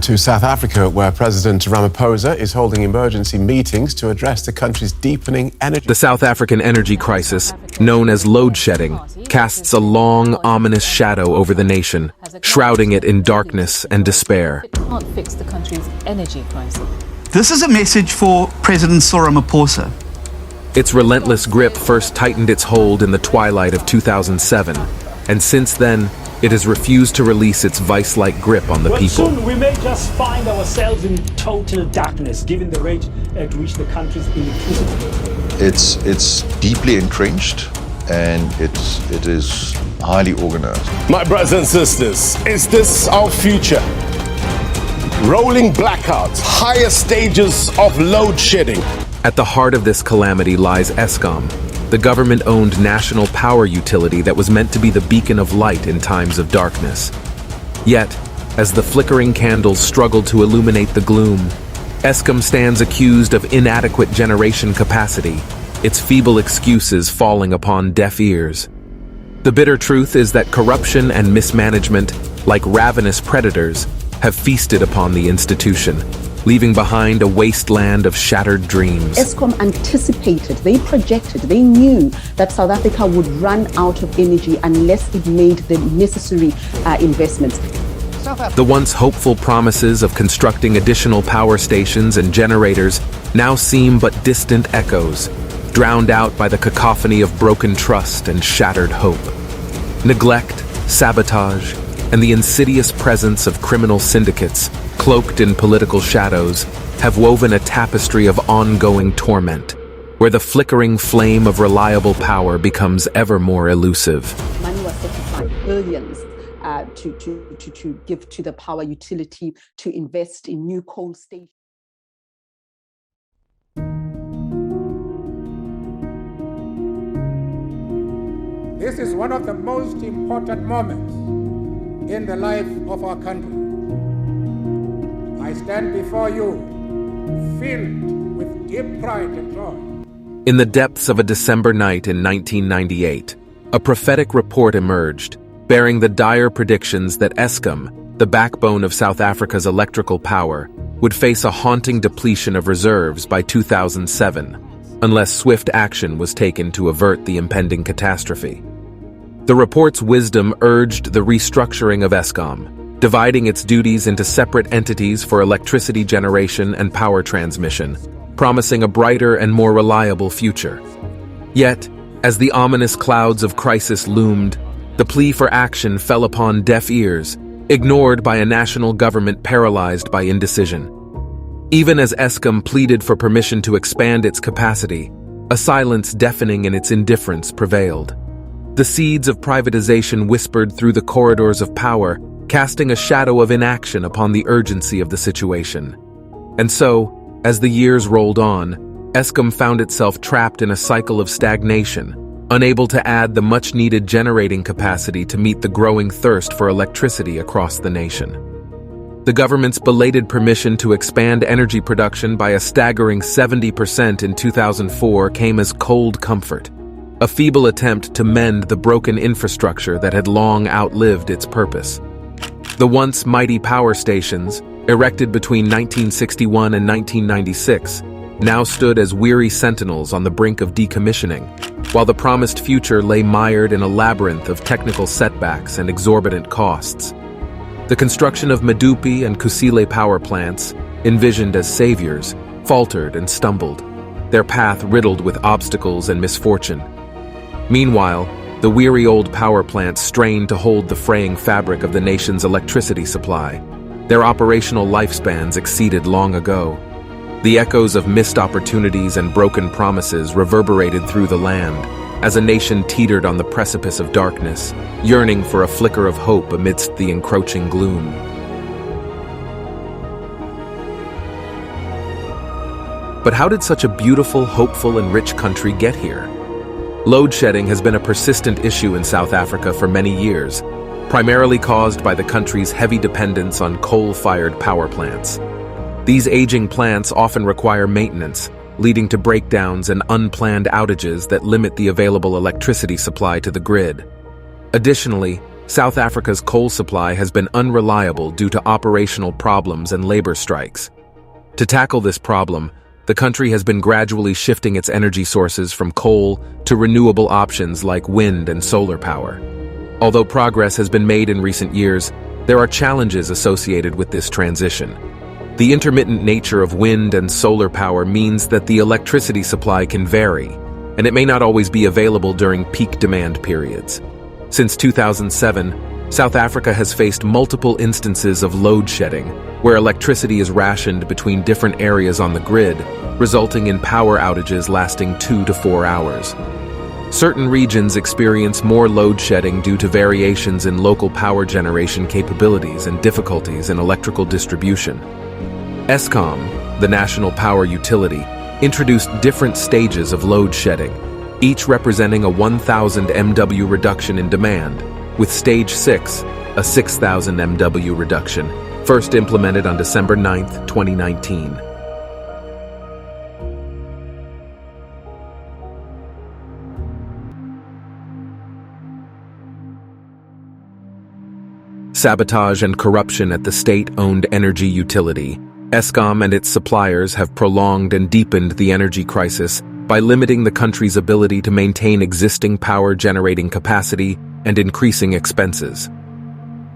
To South Africa, where President Ramaphosa is holding emergency meetings to address the country's deepening energy. The South African energy crisis, known as load shedding, casts a long, ominous shadow over the nation, shrouding it in darkness and despair. It can't fix the country's energy crisis. This is a message for President Cyril Ramaphosa. Its relentless grip first tightened its hold in the twilight of 2007, and since then, it has refused to release its vice-like grip on the people. Soon we may just find ourselves in total darkness, given the rate at which the country's electricity. It's deeply entrenched, and it is highly organized. My brothers and sisters, is this our future? Rolling blackouts, higher stages of load shedding. At the heart of this calamity lies ESKOM, the government-owned national power utility that was meant to be the beacon of light in times of darkness. Yet, as the flickering candles struggle to illuminate the gloom, ESKOM stands accused of inadequate generation capacity, its feeble excuses falling upon deaf ears. The bitter truth is that corruption and mismanagement, like ravenous predators, have feasted upon the institution, leaving behind a wasteland of shattered dreams. ESKOM anticipated, they projected, they knew that South Africa would run out of energy unless it made the necessary investments. The once hopeful promises of constructing additional power stations and generators now seem but distant echoes, drowned out by the cacophony of broken trust and shattered hope. Neglect, sabotage, and the insidious presence of criminal syndicates, cloaked in political shadows, have woven a tapestry of ongoing torment, where the flickering flame of reliable power becomes ever more elusive. Money was set aside, billions, to give to the power utility to invest in new coal stations. This is one of the most important moments in the life of our country. I stand before you filled with deep pride and joy. In the depths of a December night in 1998, a prophetic report emerged, bearing the dire predictions that ESKOM, the backbone of South Africa's electrical power, would face a haunting depletion of reserves by 2007, unless swift action was taken to avert the impending catastrophe. The report's wisdom urged the restructuring of ESKOM, dividing its duties into separate entities for electricity generation and power transmission, promising a brighter and more reliable future. Yet, as the ominous clouds of crisis loomed, the plea for action fell upon deaf ears, ignored by a national government paralyzed by indecision. Even as ESKOM pleaded for permission to expand its capacity, a silence deafening in its indifference prevailed. The seeds of privatization whispered through the corridors of power, casting a shadow of inaction upon the urgency of the situation. And so, as the years rolled on, ESKOM found itself trapped in a cycle of stagnation, unable to add the much-needed generating capacity to meet the growing thirst for electricity across the nation. The government's belated permission to expand energy production by a staggering 70% in 2004 came as cold comfort, a feeble attempt to mend the broken infrastructure that had long outlived its purpose. The once mighty power stations, erected between 1961 and 1996, now stood as weary sentinels on the brink of decommissioning, while the promised future lay mired in a labyrinth of technical setbacks and exorbitant costs. The construction of Medupi and Kusile power plants, envisioned as saviors, faltered and stumbled, their path riddled with obstacles and misfortune. Meanwhile, the weary old power plants strained to hold the fraying fabric of the nation's electricity supply. Their operational lifespans exceeded long ago. The echoes of missed opportunities and broken promises reverberated through the land, as a nation teetered on the precipice of darkness, yearning for a flicker of hope amidst the encroaching gloom. But how did such a beautiful, hopeful, and rich country get here? Load shedding has been a persistent issue in South Africa for many years, primarily caused by the country's heavy dependence on coal-fired power plants. These aging plants often require maintenance, leading to breakdowns and unplanned outages that limit the available electricity supply to the grid. Additionally, South Africa's coal supply has been unreliable due to operational problems and labor strikes. To tackle this problem, the country has been gradually shifting its energy sources from coal to renewable options like wind and solar power. Although progress has been made in recent years, there are challenges associated with this transition. The intermittent nature of wind and solar power means that the electricity supply can vary, and it may not always be available during peak demand periods. Since 2007, South Africa has faced multiple instances of load shedding, where electricity is rationed between different areas on the grid, resulting in power outages lasting 2 to 4 hours. Certain regions experience more load shedding due to variations in local power generation capabilities and difficulties in electrical distribution. ESKOM, the national power utility, introduced different stages of load shedding, each representing a 1,000 MW reduction in demand, with Stage 6, a 6,000 MW reduction, first implemented on December 9, 2019. Sabotage and corruption at the state-owned energy utility. ESKOM and its suppliers have prolonged and deepened the energy crisis by limiting the country's ability to maintain existing power-generating capacity and increasing expenses.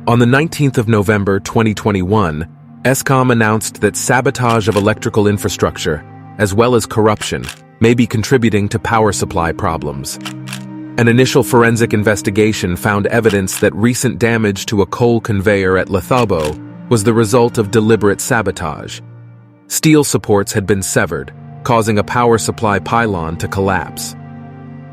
On the 19th of November 2021, ESKOM announced that sabotage of electrical infrastructure, as well as corruption, may be contributing to power supply problems. An initial forensic investigation found evidence that recent damage to a coal conveyor at Lethobo was the result of deliberate sabotage. Steel supports had been severed, causing a power supply pylon to collapse.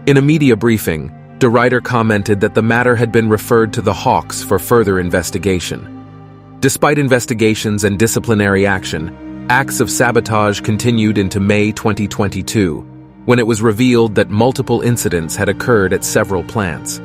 In a media briefing, De Ruyter commented that the matter had been referred to the Hawks for further investigation. Despite investigations and disciplinary action, acts of sabotage continued into May 2022, when it was revealed that multiple incidents had occurred at several plants.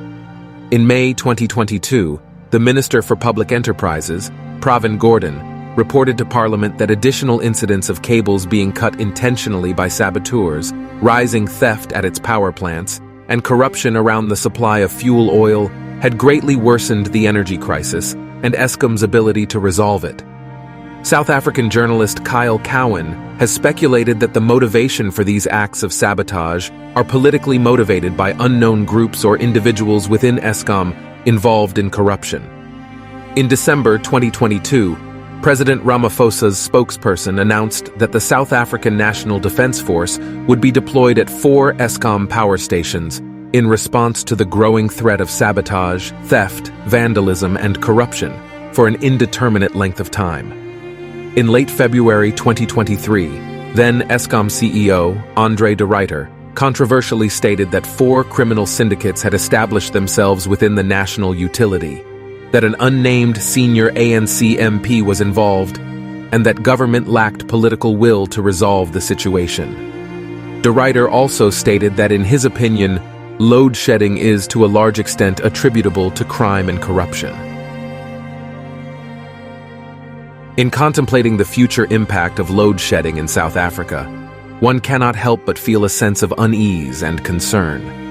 In May 2022, the Minister for Public Enterprises, Pravin Gordhan, reported to Parliament that additional incidents of cables being cut intentionally by saboteurs, rising theft at its power plants, and corruption around the supply of fuel oil had greatly worsened the energy crisis and ESKOM's ability to resolve it. South African journalist Kyle Cowan has speculated that the motivation for these acts of sabotage are politically motivated by unknown groups or individuals within ESKOM involved in corruption. In December 2022, President Ramaphosa's spokesperson announced that the South African National Defence Force would be deployed at 4 ESKOM power stations in response to the growing threat of sabotage, theft, vandalism, and corruption for an indeterminate length of time. In late February 2023, then ESKOM CEO, Andre De Ruyter, controversially stated that 4 criminal syndicates had established themselves within the national utility, that an unnamed senior ANC MP was involved, and that government lacked political will to resolve the situation. De Ruyter also stated that in his opinion, load shedding is to a large extent attributable to crime and corruption. In contemplating the future impact of load shedding in South Africa, one cannot help but feel a sense of unease and concern.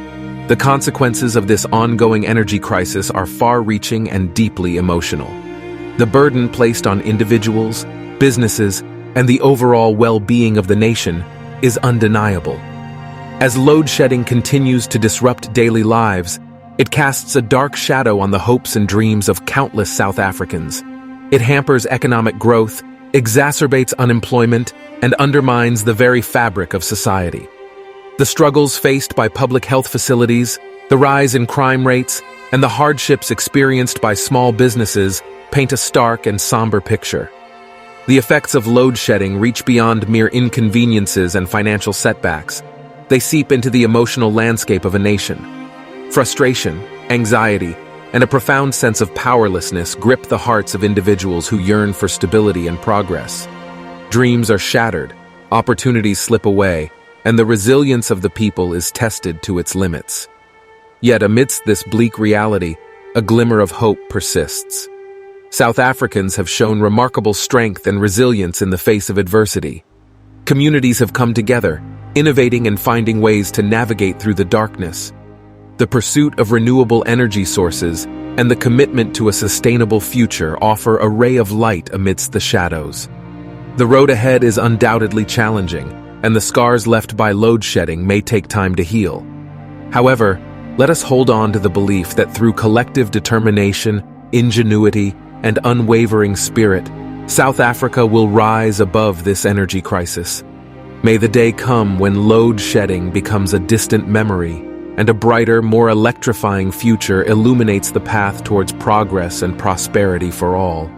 The consequences of this ongoing energy crisis are far-reaching and deeply emotional. The burden placed on individuals, businesses, and the overall well-being of the nation is undeniable. As load shedding continues to disrupt daily lives, it casts a dark shadow on the hopes and dreams of countless South Africans. It hampers economic growth, exacerbates unemployment, and undermines the very fabric of society. The struggles faced by public health facilities, the rise in crime rates, and the hardships experienced by small businesses paint a stark and somber picture. The effects of load shedding reach beyond mere inconveniences and financial setbacks. They seep into the emotional landscape of a nation. Frustration, anxiety, and a profound sense of powerlessness grip the hearts of individuals who yearn for stability and progress. Dreams are shattered, opportunities slip away, and the resilience of the people is tested to its limits. Yet amidst this bleak reality, a glimmer of hope persists. South Africans have shown remarkable strength and resilience in the face of adversity. Communities have come together, innovating and finding ways to navigate through the darkness. The pursuit of renewable energy sources, and the commitment to a sustainable future offer a ray of light amidst the shadows. The road ahead is undoubtedly challenging, and the scars left by load shedding may take time to heal. However, let us hold on to the belief that through collective determination, ingenuity, and unwavering spirit, South Africa will rise above this energy crisis. May the day come when load shedding becomes a distant memory, and a brighter, more electrifying future illuminates the path towards progress and prosperity for all.